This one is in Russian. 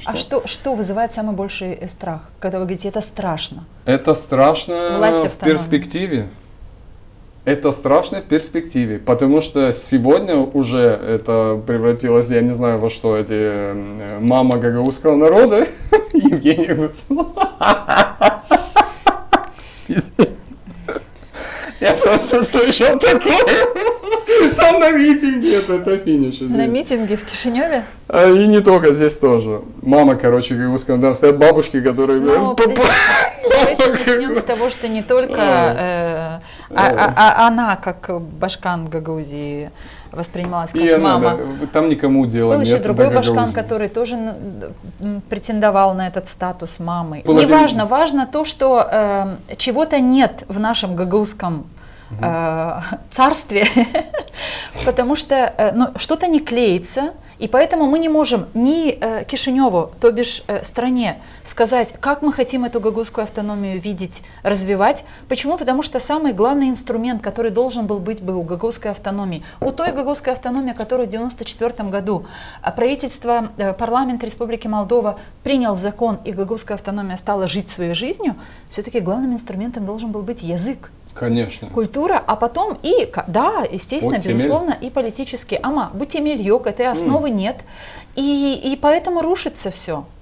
что. А что вызывает самый больший страх, когда вы говорите, это страшно? Это страшно Власть в автономии. перспективе. Это страшно в перспективе, потому что сегодня уже это превратилось, я не знаю во что, эти мама гагаузского народа, Евгения Гуцулова. Я просто слышал такое. Там на митинге, это финиш. На митинге в Кишиневе? И не только здесь тоже. Мама, короче, гагаузского народа, стоят бабушки, которые... Ну, давайте начнем с того, что не только она, как Башкан Гагаузии, воспринималась как мама. Там никому дела Был нет. еще другой Башкан, который тоже претендовал на этот статус мамы. Было Неважно, важно то, что чего-то нет в нашем гагаузском царстве, потому что что-то не клеится, и поэтому мы не можем ни Кишиневу, то бишь стране, сказать, как мы хотим эту гагаузскую автономию видеть, развивать. Почему? Потому что самый главный инструмент, который должен был быть бы у гагаузской автономии, у той гагаузской автономии, которую в 1994 году правительство, парламент Республики Молдова принял закон, и гагаузская автономия стала жить своей жизнью, все-таки главным инструментом должен был быть язык. Конечно. Культура, а потом да, естественно, безусловно, и политически. Ама, бутемель йог, этой основы нет. И поэтому рушится все.